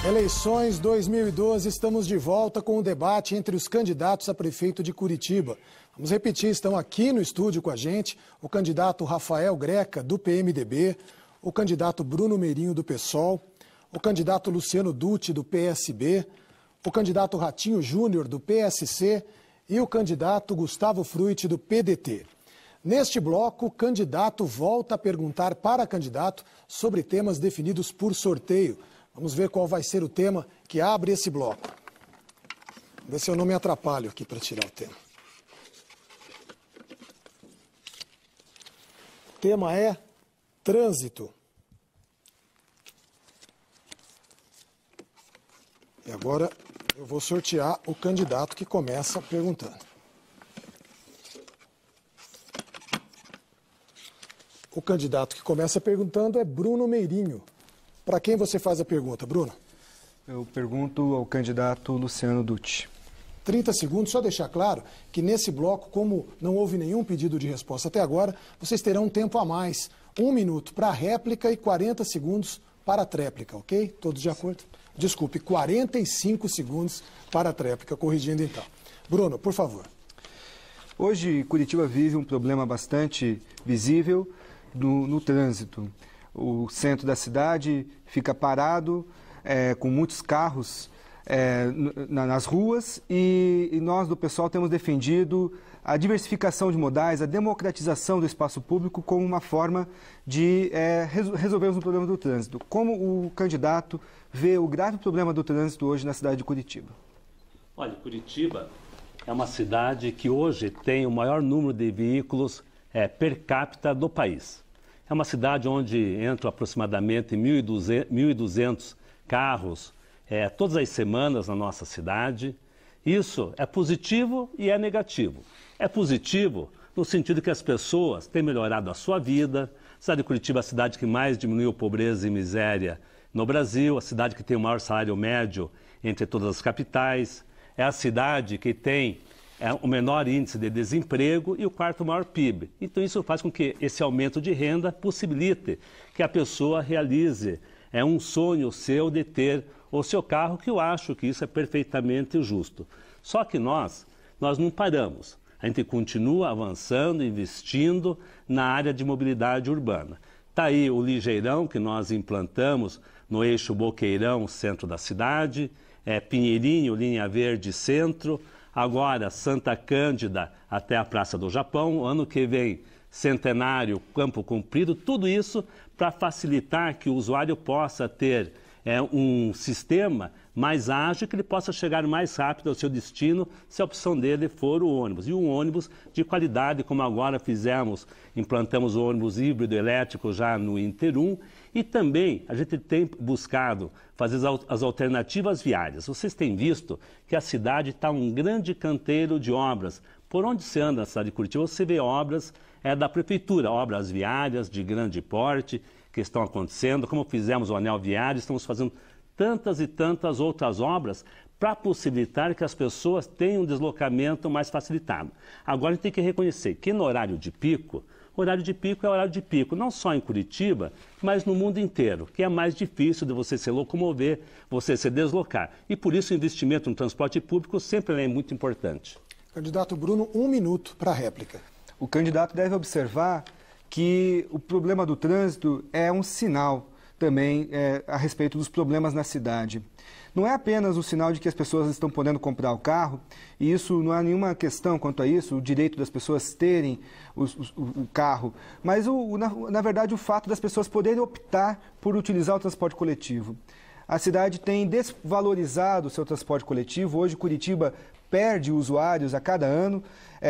Eleições 2012, estamos de volta com o debate entre os candidatos a prefeito de Curitiba. Vamos repetir, estão aqui no estúdio com a gente o candidato Rafael Greca, do PMDB, o candidato Bruno Meirinho, do PSOL, o candidato Luciano Dutti, do PSB, o candidato Ratinho Júnior, do PSC e o candidato Gustavo Fruit, do PDT. Neste bloco, o candidato volta a perguntar para candidato sobre temas definidos por sorteio. Vamos ver qual vai ser o tema que abre esse bloco. Vamos ver se eu não me atrapalho aqui para tirar o tema. O tema é trânsito. E agora eu vou sortear o candidato que começa perguntando. O candidato que começa perguntando é Bruno Meirinho. Para quem você faz a pergunta, Bruno? Eu pergunto ao candidato Luciano Dutti. 30 segundos, só deixar claro que nesse bloco, como não houve nenhum pedido de resposta até agora, vocês terão um tempo a mais. 1 minuto para a réplica e 40 segundos para a tréplica, ok? Todos de acordo? Desculpe, 45 segundos para a tréplica, corrigindo então. Bruno, por favor. Hoje, Curitiba vive um problema bastante visível no trânsito. O centro da cidade fica parado, com muitos carros nas ruas e nós do PSOL temos defendido a diversificação de modais, a democratização do espaço público como uma forma de resolvermos o problema do trânsito. Como o candidato vê o grave problema do trânsito hoje na cidade de Curitiba? Olha, Curitiba é uma cidade que hoje tem o maior número de veículos per capita do país. É uma cidade onde entram aproximadamente 1.200 carros todas as semanas na nossa cidade. Isso é positivo e é negativo. É positivo no sentido que as pessoas têm melhorado a sua vida. A cidade de Curitiba é a cidade que mais diminuiu pobreza e miséria no Brasil, a cidade que tem o maior salário médio entre todas as capitais. É a cidade que tem o menor índice de desemprego e o quarto maior PIB. Então isso faz com que esse aumento de renda possibilite que a pessoa realize um sonho seu de ter o seu carro, que eu acho que isso é perfeitamente justo. Só que nós não paramos. A gente continua avançando, investindo na área de mobilidade urbana. Está aí o ligeirão que nós implantamos no eixo Boqueirão, centro da cidade, Pinheirinho, linha verde, centro. Agora, Santa Cândida até a Praça do Japão, ano que vem, Centenário, Campo Comprido, tudo isso para facilitar que o usuário possa ter um sistema mais ágil, que ele possa chegar mais rápido ao seu destino, se a opção dele for o ônibus. E um ônibus de qualidade, como agora implantamos o ônibus híbrido elétrico já no Inter 1, e também a gente tem buscado fazer as alternativas viárias. Vocês têm visto que a cidade está um grande canteiro de obras. Por onde você anda na cidade de Curitiba, você vê obras da prefeitura, obras viárias de grande porte que estão acontecendo, como fizemos o anel viário, estamos fazendo tantas e tantas outras obras para possibilitar que as pessoas tenham um deslocamento mais facilitado. Agora a gente tem que reconhecer que no horário de pico é horário de pico, não só em Curitiba, mas no mundo inteiro, que é mais difícil de você se locomover, você se deslocar. E por isso o investimento no transporte público sempre é muito importante. Candidato Bruno, 1 minuto para a réplica. O candidato deve observar que o problema do trânsito é um sinal também a respeito dos problemas na cidade. Não é apenas o sinal de que as pessoas estão podendo comprar o carro, e isso não há nenhuma questão quanto a isso, o direito das pessoas terem o carro, mas na verdade o fato das pessoas poderem optar por utilizar o transporte coletivo. A cidade tem desvalorizado o seu transporte coletivo. Hoje Curitiba perde usuários a cada ano,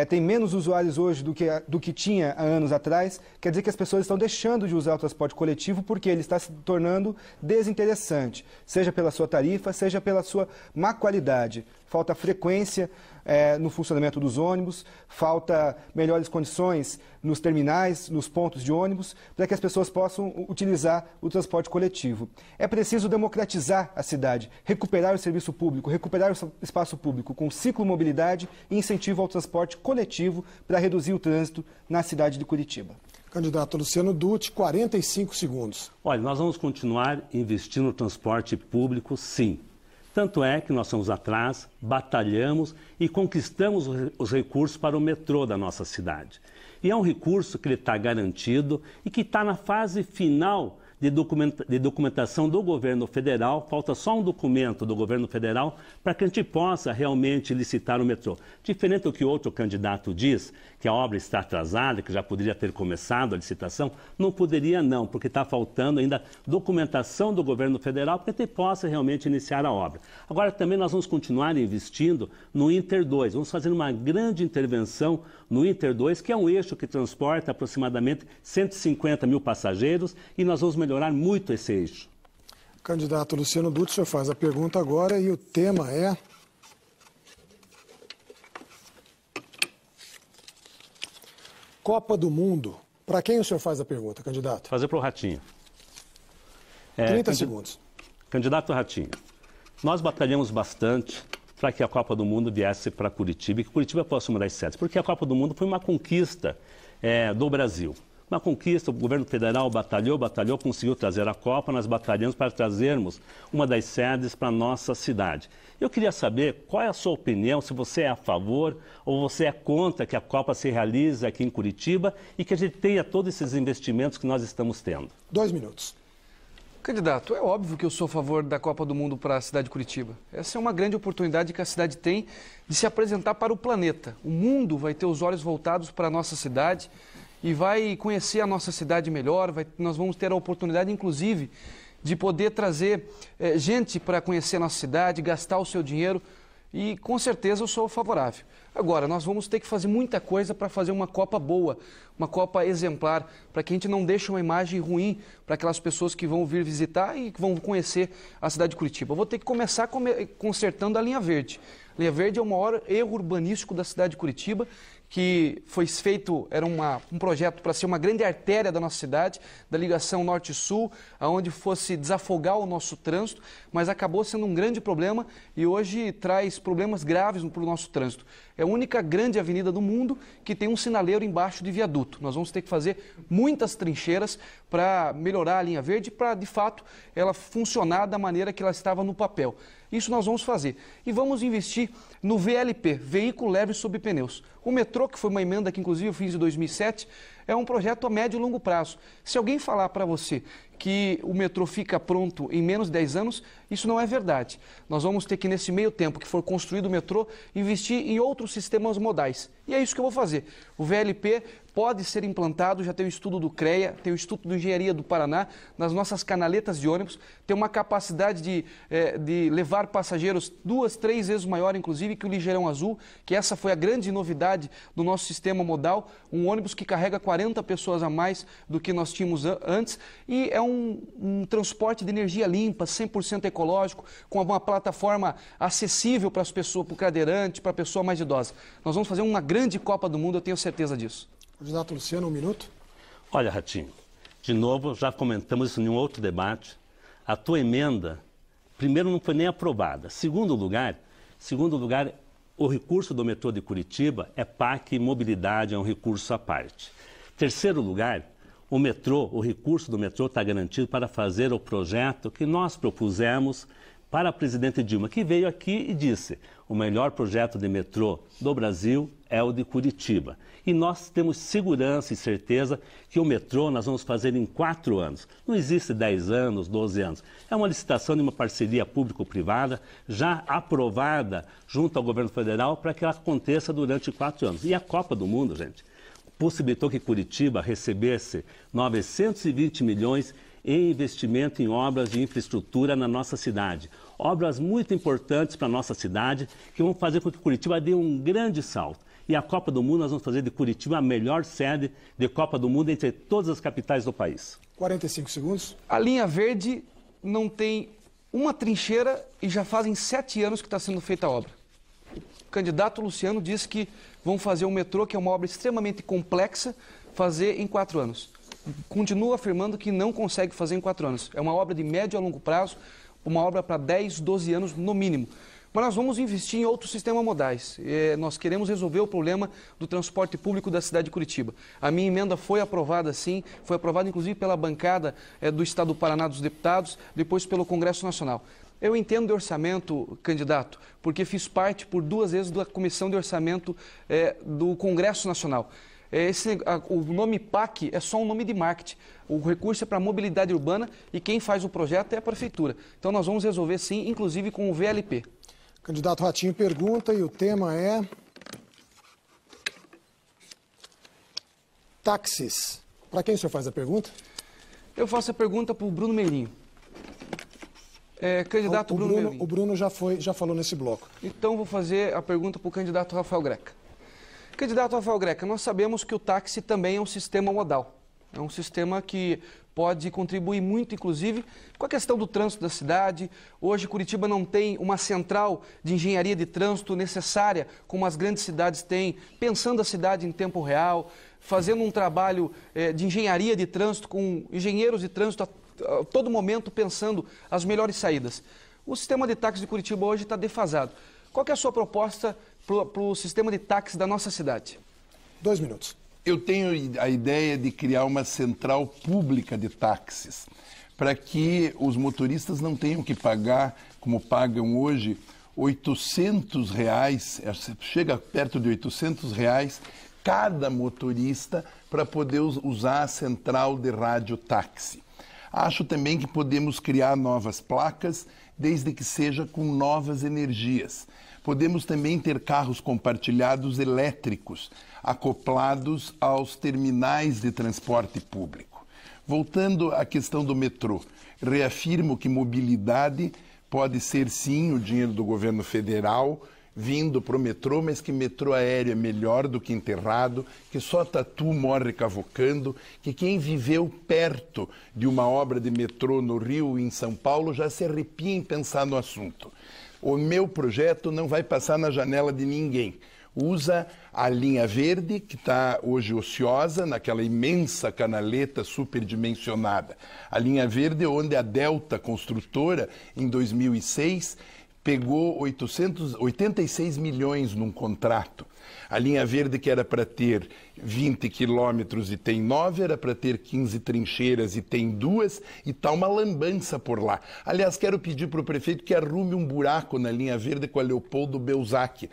tem menos usuários hoje do que tinha há anos atrás. Quer dizer que as pessoas estão deixando de usar o transporte coletivo porque ele está se tornando desinteressante, seja pela sua tarifa, seja pela sua má qualidade. Falta frequência no funcionamento dos ônibus, falta melhores condições nos terminais, nos pontos de ônibus, para que as pessoas possam utilizar o transporte coletivo. É preciso democratizar a cidade, recuperar o serviço público, recuperar o espaço público com ciclomobilidade e incentivo ao transporte coletivo para reduzir o trânsito na cidade de Curitiba. Candidato Luciano Dutti, 45 segundos. Olha, nós vamos continuar investindo no transporte público, sim. Tanto é que nós fomos atrás, batalhamos e conquistamos os recursos para o metrô da nossa cidade. E é um recurso que ele está garantido e que está na fase final de documentação do governo federal. Falta só um documento do governo federal para que a gente possa realmente licitar o metrô. Diferente do que outro candidato diz, que a obra está atrasada, que já poderia ter começado a licitação, não poderia não, porque está faltando ainda documentação do governo federal para que a gente possa realmente iniciar a obra. Agora também nós vamos continuar investindo no Inter 2, vamos fazer uma grande intervenção no Inter 2, que é um eixo que transporta aproximadamente 150 mil passageiros e nós vamos melhorar muito esse eixo. Candidato Luciano Dutti, o senhor faz a pergunta agora e o tema é... Copa do Mundo. Para quem o senhor faz a pergunta, candidato? Fazer para o Ratinho. 30 segundos. Candidato Ratinho, nós batalhamos bastante para que a Copa do Mundo viesse para Curitiba e que Curitiba fosse uma das sedes, porque a Copa do Mundo foi uma conquista do Brasil. Uma conquista, o governo federal batalhou, conseguiu trazer a Copa, nós batalhamos para trazermos uma das sedes para a nossa cidade. Eu queria saber qual é a sua opinião, se você é a favor ou você é contra que a Copa se realize aqui em Curitiba e que a gente tenha todos esses investimentos que nós estamos tendo. 2 minutos. Candidato, é óbvio que eu sou a favor da Copa do Mundo para a cidade de Curitiba. Essa é uma grande oportunidade que a cidade tem de se apresentar para o planeta. O mundo vai ter os olhos voltados para a nossa cidade e vai conhecer a nossa cidade melhor. Nós vamos ter a oportunidade, inclusive, de poder trazer gente para conhecer a nossa cidade, gastar o seu dinheiro e, com certeza, eu sou favorável. Agora, nós vamos ter que fazer muita coisa para fazer uma Copa boa, uma Copa exemplar, para que a gente não deixe uma imagem ruim para aquelas pessoas que vão vir visitar e que vão conhecer a cidade de Curitiba. Eu vou ter que começar consertando a linha verde. A linha verde é o maior erro urbanístico da cidade de Curitiba, que foi feito, era um projeto para ser uma grande artéria da nossa cidade, da ligação norte-sul, aonde fosse desafogar o nosso trânsito, mas acabou sendo um grande problema e hoje traz problemas graves para o nosso trânsito. É a única grande avenida do mundo que tem um sinaleiro embaixo de viaduto. Nós vamos ter que fazer muitas trincheiras para melhorar a linha verde, para, de fato, ela funcionar da maneira que ela estava no papel. Isso nós vamos fazer. E vamos investir no VLP, Veículo Leve Sob Pneus. O metrô, que foi uma emenda que, inclusive, eu fiz em 2007, é um projeto a médio e longo prazo. Se alguém falar para você que o metrô fica pronto em menos de 10 anos, isso não é verdade. Nós vamos ter que, nesse meio tempo que for construído o metrô, investir em outros sistemas modais. E é isso que eu vou fazer. O VLP pode ser implantado, já tem o estudo do CREA, tem o Instituto de Engenharia do Paraná, nas nossas canaletas de ônibus, tem uma capacidade de levar passageiros 2, 3 vezes maior, inclusive, que o Ligeirão Azul, que essa foi a grande novidade do nosso sistema modal, um ônibus que carrega 40 pessoas a mais do que nós tínhamos antes, e é um transporte de energia limpa, 100% ecológico, com uma plataforma acessível para as pessoas, para o cadeirante, para a pessoa mais idosa. Nós vamos fazer uma grande Copa do Mundo, eu tenho certeza disso. Candidato Luciano, 1 minuto. Olha, Ratinho, de novo, já comentamos isso em um outro debate. A tua emenda, primeiro, não foi nem aprovada. Segundo lugar, o recurso do metrô de Curitiba é PAC Mobilidade, é um recurso à parte. Terceiro lugar, o recurso do metrô está garantido para fazer o projeto que nós propusemos para a presidente Dilma, que veio aqui e disse: o melhor projeto de metrô do Brasil é o de Curitiba. E nós temos segurança e certeza que o metrô nós vamos fazer em 4 anos. Não existe 10 anos, 12 anos. É uma licitação de uma parceria público-privada já aprovada junto ao governo federal para que ela aconteça durante 4 anos. E a Copa do Mundo, gente, possibilitou que Curitiba recebesse 920 milhões em investimento em obras de infraestrutura na nossa cidade. Obras muito importantes para a nossa cidade, que vão fazer com que Curitiba dê um grande salto. E a Copa do Mundo, nós vamos fazer de Curitiba a melhor sede de Copa do Mundo entre todas as capitais do país. 45 segundos. A linha verde não tem uma trincheira e já fazem 7 anos que está sendo feita a obra. O candidato Luciano disse que vão fazer um metrô, que é uma obra extremamente complexa, fazer em 4 anos. Continua afirmando que não consegue fazer em 4 anos. É uma obra de médio a longo prazo, uma obra para 10, 12 anos no mínimo. Mas nós vamos investir em outros sistemas modais. Nós queremos resolver o problema do transporte público da cidade de Curitiba. A minha emenda foi aprovada, sim, foi aprovada inclusive pela bancada do Estado do Paraná dos deputados, depois pelo Congresso Nacional. Eu entendo de orçamento, candidato, porque fiz parte por 2 vezes da Comissão de Orçamento do Congresso Nacional. O nome PAC é só um nome de marketing. O recurso é para mobilidade urbana e quem faz o projeto é a Prefeitura. Então nós vamos resolver sim, inclusive com o VLP. Candidato Ratinho pergunta e o tema é táxis. Para quem o senhor faz a pergunta? Eu faço a pergunta para o Bruno Meirinho. Candidato Bruno Meirinho. O Bruno já falou nesse bloco. Então vou fazer a pergunta para o candidato Rafael Greca. Candidato Rafael Greca, nós sabemos que o táxi também é um sistema modal. É um sistema que pode contribuir muito, inclusive, com a questão do trânsito da cidade. Hoje, Curitiba não tem uma central de engenharia de trânsito necessária, como as grandes cidades têm, pensando a cidade em tempo real, fazendo um trabalho de engenharia de trânsito, com engenheiros de trânsito a todo momento pensando as melhores saídas. O sistema de táxi de Curitiba hoje está defasado. Qual que é a sua proposta para o sistema de táxi da nossa cidade? 2 minutos. Eu tenho a ideia de criar uma central pública de táxis, para que os motoristas não tenham que pagar, como pagam hoje, R$800, chega perto de R$800 cada motorista para poder usar a central de rádio-táxi. Acho também que podemos criar novas placas, desde que seja com novas energias. Podemos também ter carros compartilhados elétricos, acoplados aos terminais de transporte público. Voltando à questão do metrô, reafirmo que mobilidade pode ser sim o dinheiro do governo federal vindo para o metrô, mas que metrô aéreo é melhor do que enterrado, que só tatu morre cavocando, que quem viveu perto de uma obra de metrô no Rio e em São Paulo já se arrepia em pensar no assunto. O meu projeto não vai passar na janela de ninguém. Usa a linha verde, que está hoje ociosa, naquela imensa canaleta superdimensionada. A linha verde onde a Delta Construtora, em 2006, pegou 86 milhões num contrato. A linha verde, que era para ter 20 quilômetros e tem 9, era para ter 15 trincheiras e tem 2, e está uma lambança por lá. Aliás, quero pedir para o prefeito que arrume um buraco na linha verde com a Leopoldo Belzac,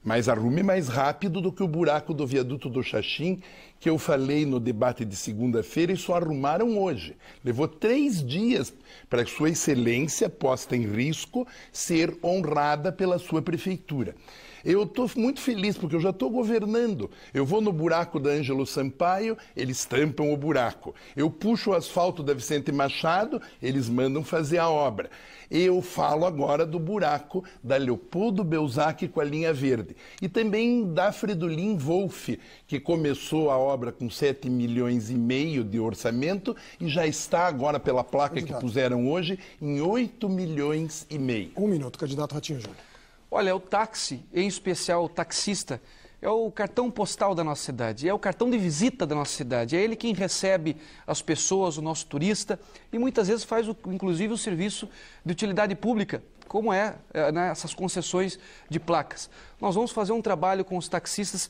mas arrume mais rápido do que o buraco do viaduto do Xaxim, que eu falei no debate de segunda-feira e só arrumaram hoje. Levou 3 dias para Sua Excelência, posta em risco, ser honrada pela sua prefeitura. Eu estou muito feliz porque eu já estou governando. Eu vou no buraco da Ângelo Sampaio, eles tampam o buraco. Eu puxo o asfalto da Vicente Machado, eles mandam fazer a obra. Eu falo agora do buraco da Leopoldo Belzac com a linha verde. E também da Fridolin Wolff, que começou a obra com 7,5 milhões de orçamento e já está agora, pela placa que puseram hoje, em 8,5 milhões. 1 minuto, candidato Ratinho Júnior. Olha, o táxi, em especial o taxista, é o cartão postal da nossa cidade, é o cartão de visita da nossa cidade. É ele quem recebe as pessoas, o nosso turista, e muitas vezes faz, inclusive, o serviço de utilidade pública, como essas concessões de placas. Nós vamos fazer um trabalho com os taxistas,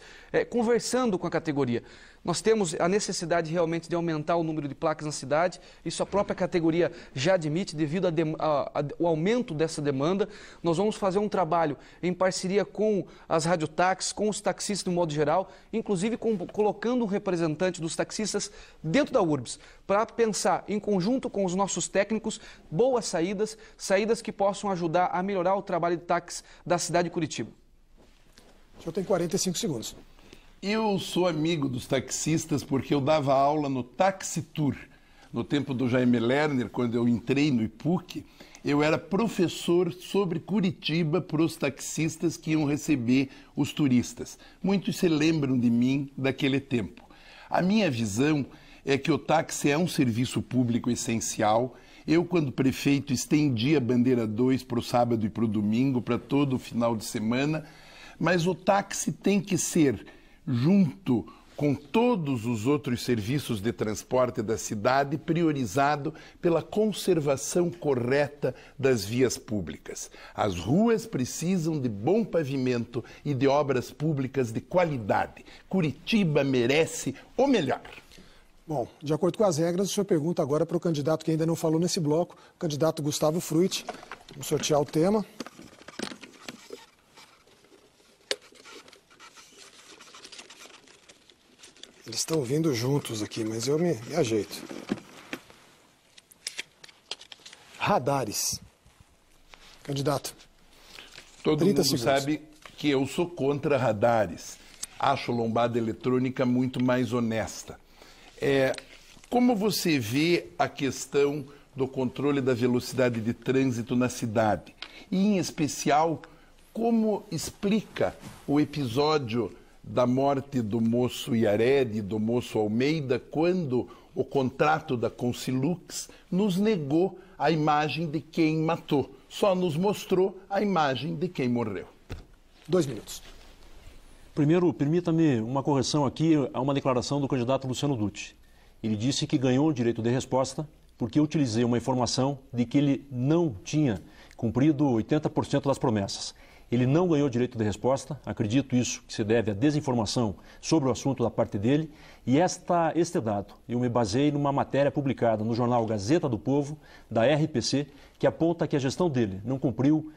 conversando com a categoria. Nós temos a necessidade realmente de aumentar o número de placas na cidade, isso a própria categoria já admite devido ao aumento dessa demanda. Nós vamos fazer um trabalho em parceria com as radiotáxis, com os taxistas no modo geral, inclusive colocando um representante dos taxistas dentro da URBS, para pensar em conjunto com os nossos técnicos, boas saídas, saídas que possam ajudar a melhorar o trabalho de táxi da cidade de Curitiba. O senhor tem 45 segundos. Eu sou amigo dos taxistas porque eu dava aula no Taxi Tour. No tempo do Jaime Lerner, quando eu entrei no IPUC, eu era professor sobre Curitiba para os taxistas que iam receber os turistas. Muitos se lembram de mim daquele tempo. A minha visão é que o táxi é um serviço público essencial. Eu, quando prefeito, estendi a bandeira 2 para o sábado e para o domingo, para todo o final de semana, mas o táxi tem que ser junto com todos os outros serviços de transporte da cidade, priorizado pela conservação correta das vias públicas. As ruas precisam de bom pavimento e de obras públicas de qualidade. Curitiba merece o melhor. Bom, de acordo com as regras, o senhor pergunta agora para o candidato que ainda não falou nesse bloco, o candidato Gustavo Frutti. Vamos sortear o tema. Eles estão vindo juntos aqui, mas eu me ajeito. Radares. Candidato. Todo mundo sabe que eu sou contra radares. Acho lombada eletrônica muito mais honesta. Como você vê a questão do controle da velocidade de trânsito na cidade? E, em especial, como explica o episódio da morte do moço Iared, do moço Almeida, quando o contrato da Consilux nos negou a imagem de quem matou, só nos mostrou a imagem de quem morreu. 2 minutos. Primeiro, permita-me uma correção aqui a uma declaração do candidato Luciano Dutti. Ele disse que ganhou o direito de resposta porque eu utilizei uma informação de que ele não tinha cumprido 80% das promessas. Ele não ganhou direito de resposta, acredito isso que se deve à desinformação sobre o assunto da parte dele, e este dado eu me baseei numa matéria publicada no jornal Gazeta do Povo, da RPC, que aponta que a gestão dele não cumpriu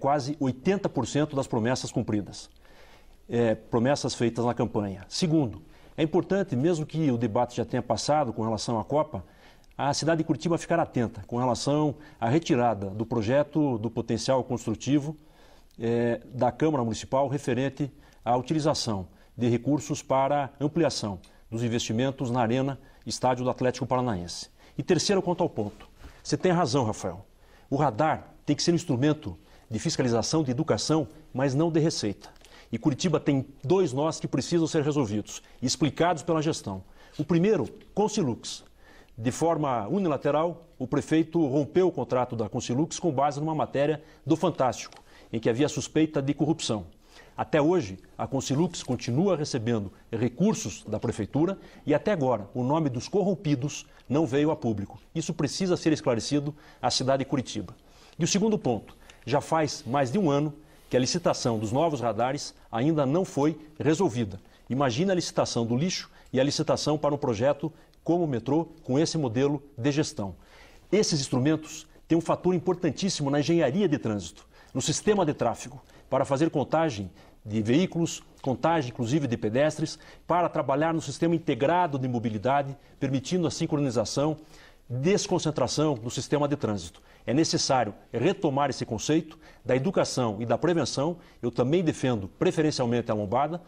quase 80% das promessas cumpridas, promessas feitas na campanha. Segundo, é importante, mesmo que o debate já tenha passado com relação à Copa, a cidade de Curitiba ficar atenta com relação à retirada do projeto do potencial construtivo da Câmara Municipal referente à utilização de recursos para ampliação dos investimentos na Arena Estádio do Atlético Paranaense. E terceiro, quanto ao ponto. Você tem razão, Rafael. O radar tem que ser um instrumento de fiscalização, de educação, mas não de receita. E Curitiba tem 2 nós que precisam ser resolvidos e explicados pela gestão. O primeiro, Consilux. De forma unilateral, o prefeito rompeu o contrato da Consilux com base numa matéria do Fantástico, em que havia suspeita de corrupção. Até hoje, a Consilux continua recebendo recursos da prefeitura e até agora o nome dos corrompidos não veio a público. Isso precisa ser esclarecido à cidade de Curitiba. E o segundo ponto, já faz mais de 1 ano que a licitação dos novos radares ainda não foi resolvida. Imagina a licitação do lixo e a licitação para um projeto como o metrô com esse modelo de gestão. Esses instrumentos têm um fator importantíssimo na engenharia de trânsito, no sistema de tráfego, para fazer contagem de veículos, contagem inclusive de pedestres, para trabalhar no sistema integrado de mobilidade, permitindo a sincronização, desconcentração do sistema de trânsito. É necessário retomar esse conceito da educação e da prevenção. Eu também defendo preferencialmente a lombada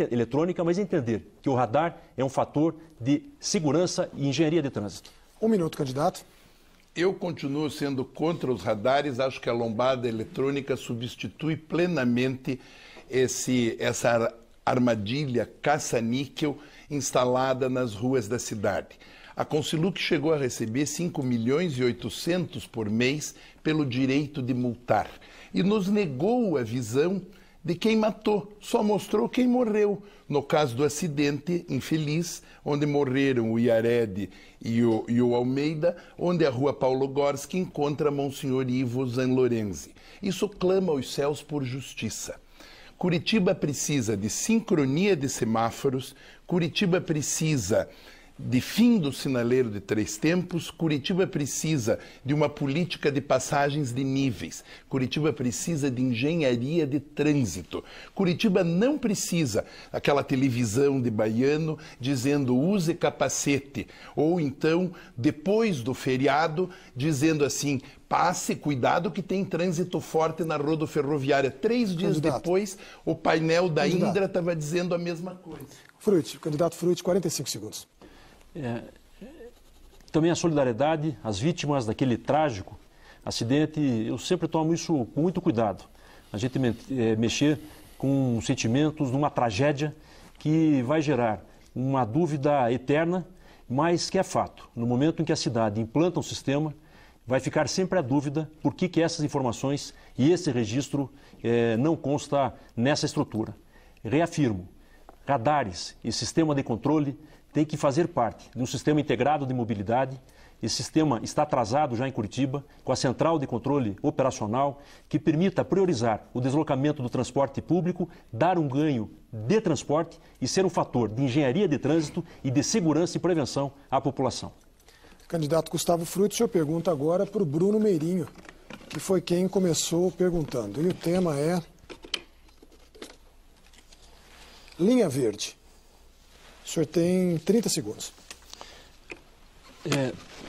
eletrônica, mas entender que o radar é um fator de segurança e engenharia de trânsito. 1 minuto, candidato. Eu continuo sendo contra os radares, acho que a lombada eletrônica substitui plenamente essa armadilha caça-níquel instalada nas ruas da cidade. A Consilux chegou a receber 5,8 milhões por mês pelo direito de multar e nos negou a visão de quem matou, só mostrou quem morreu. No caso do acidente infeliz, onde morreram o Iared e o Almeida, onde a rua Paulo Gorski encontra Monsenhor Ivo Zanlorenzi. Isso clama aos céus por justiça. Curitiba precisa de sincronia de semáforos, Curitiba precisa de fim do sinaleiro de 3 tempos, Curitiba precisa de uma política de passagens de níveis, Curitiba precisa de engenharia de trânsito, Curitiba não precisa daquela televisão de baiano dizendo use capacete, ou então, depois do feriado, dizendo assim, passe, cuidado que tem trânsito forte na rodoferroviária. 3 dias depois, o painel da Indra estava dizendo a mesma coisa. Frutti, candidato Frutti, 45 segundos. Também a solidariedade às vítimas daquele trágico acidente, eu sempre tomo isso com muito cuidado. A gente mexer com sentimentos numa tragédia que vai gerar uma dúvida eterna, mas que é fato. No momento em que a cidade implanta um sistema, vai ficar sempre a dúvida por que essas informações e esse registro não consta nessa estrutura. Reafirmo, radares e sistema de controle têm que fazer parte de um sistema integrado de mobilidade. Esse sistema está atrasado já em Curitiba, com a central de controle operacional, que permita priorizar o deslocamento do transporte público, dar um ganho de transporte e ser um fator de engenharia de trânsito e de segurança e prevenção à população. Candidato Gustavo Frutti, o senhor pergunta agora para o Bruno Meirinho, que foi quem começou perguntando. E o tema é linha verde. O senhor tem 30 segundos.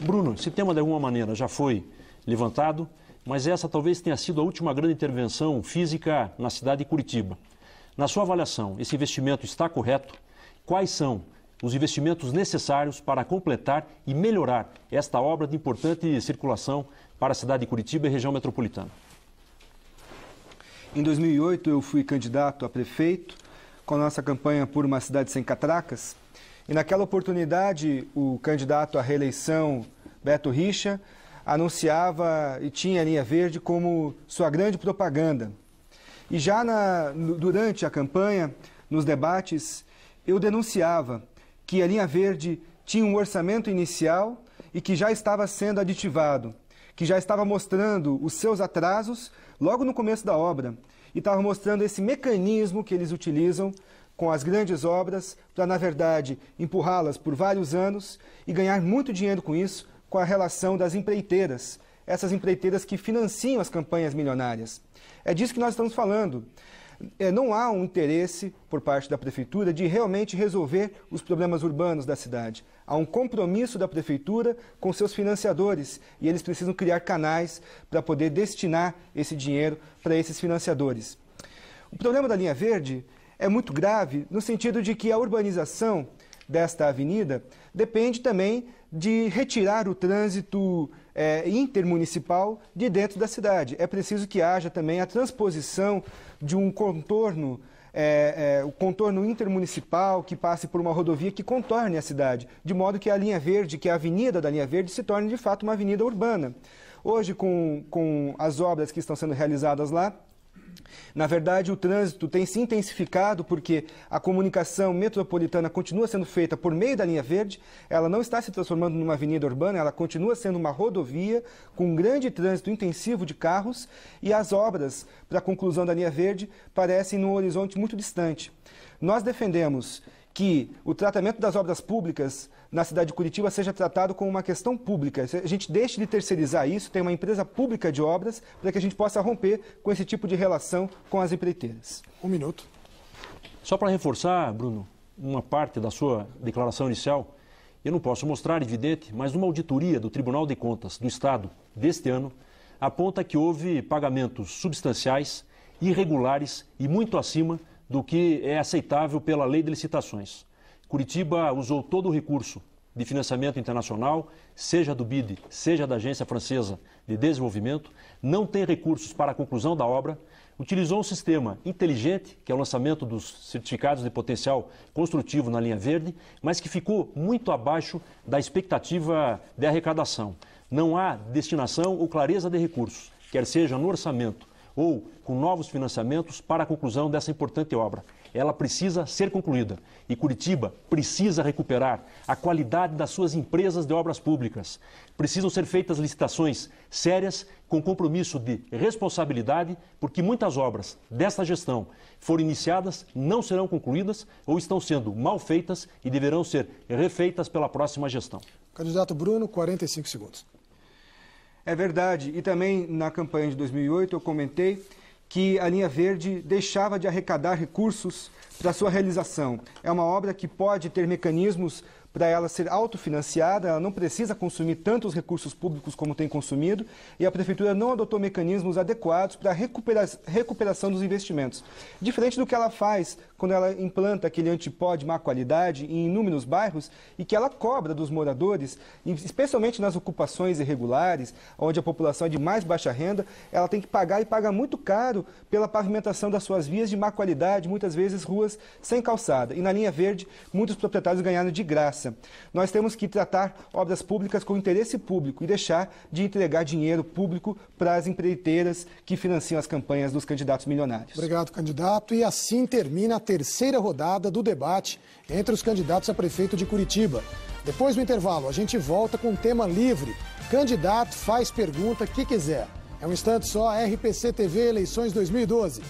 Bruno, esse tema de alguma maneira já foi levantado, mas essa talvez tenha sido a última grande intervenção física na cidade de Curitiba. Na sua avaliação, esse investimento está correto? Quais são os investimentos necessários para completar e melhorar esta obra de importante circulação para a cidade de Curitiba e região metropolitana? Em 2008 eu fui candidato a prefeito com a nossa campanha por uma cidade sem catracas. E naquela oportunidade, o candidato à reeleição, Beto Richa, anunciava e tinha a linha verde como sua grande propaganda. E já durante a campanha, nos debates, eu denunciava que a linha verde tinha um orçamento inicial e que já estava sendo aditivado, que já estava mostrando os seus atrasos logo no começo da obra e estava mostrando esse mecanismo que eles utilizam com as grandes obras, para, na verdade, empurrá-las por vários anos e ganhar muito dinheiro com isso, com a relação das empreiteiras, essas empreiteiras que financiam as campanhas milionárias. É disso que nós estamos falando. Não há um interesse por parte da Prefeitura de realmente resolver os problemas urbanos da cidade. Há um compromisso da Prefeitura com seus financiadores e eles precisam criar canais para poder destinar esse dinheiro para esses financiadores. O problema da linha verde é muito grave no sentido de que a urbanização desta avenida depende também de retirar o trânsito intermunicipal de dentro da cidade. É preciso que haja também a transposição de um contorno, o contorno intermunicipal que passe por uma rodovia que contorne a cidade, de modo que a linha verde, que a avenida da linha verde se torne de fato uma avenida urbana. Hoje, com as obras que estão sendo realizadas lá, na verdade, o trânsito tem se intensificado porque a comunicação metropolitana continua sendo feita por meio da linha verde, ela não está se transformando numa avenida urbana, ela continua sendo uma rodovia com um grande trânsito intensivo de carros e as obras para a conclusão da linha verde parecem num horizonte muito distante. Nós defendemos que o tratamento das obras públicas na cidade de Curitiba seja tratado como uma questão pública. A gente deixe de terceirizar isso, tem uma empresa pública de obras para que a gente possa romper com esse tipo de relação com as empreiteiras. 1 minuto. Só para reforçar, Bruno, uma parte da sua declaração inicial, eu não posso mostrar, evidente, mas uma auditoria do Tribunal de Contas do Estado deste ano aponta que houve pagamentos substanciais, irregulares e muito acima do que é aceitável pela lei de licitações. Curitiba usou todo o recurso de financiamento internacional, seja do BID, seja da Agência Francesa de Desenvolvimento, não tem recursos para a conclusão da obra, utilizou um sistema inteligente, que é o lançamento dos certificados de potencial construtivo na linha verde, mas que ficou muito abaixo da expectativa de arrecadação. Não há destinação ou clareza de recursos, quer seja no orçamento ou com novos financiamentos para a conclusão dessa importante obra. Ela precisa ser concluída e Curitiba precisa recuperar a qualidade das suas empresas de obras públicas. Precisam ser feitas licitações sérias, com compromisso de responsabilidade, porque muitas obras desta gestão foram iniciadas, não serão concluídas ou estão sendo mal feitas e deverão ser refeitas pela próxima gestão. Candidato Bruno, 45 segundos. É verdade, e também na campanha de 2008 eu comentei que a linha verde deixava de arrecadar recursos para sua realização. É uma obra que pode ter mecanismos para ela ser autofinanciada, ela não precisa consumir tantos recursos públicos como tem consumido, e a Prefeitura não adotou mecanismos adequados para a recuperação dos investimentos. Diferente do que ela faz quando ela implanta aquele antipó de má qualidade em inúmeros bairros e que ela cobra dos moradores, especialmente nas ocupações irregulares, onde a população é de mais baixa renda, ela tem que pagar e paga muito caro pela pavimentação das suas vias de má qualidade, muitas vezes ruas sem calçada. E na linha verde, muitos proprietários ganharam de graça. graça. Nós temos que tratar obras públicas com interesse público e deixar de entregar dinheiro público para as empreiteiras que financiam as campanhas dos candidatos milionários. Obrigado, candidato. E assim termina a terceira rodada do debate entre os candidatos a prefeito de Curitiba. Depois do intervalo, a gente volta com um tema livre. Candidato faz pergunta que quiser. É um instante só, RPC TV Eleições 2012.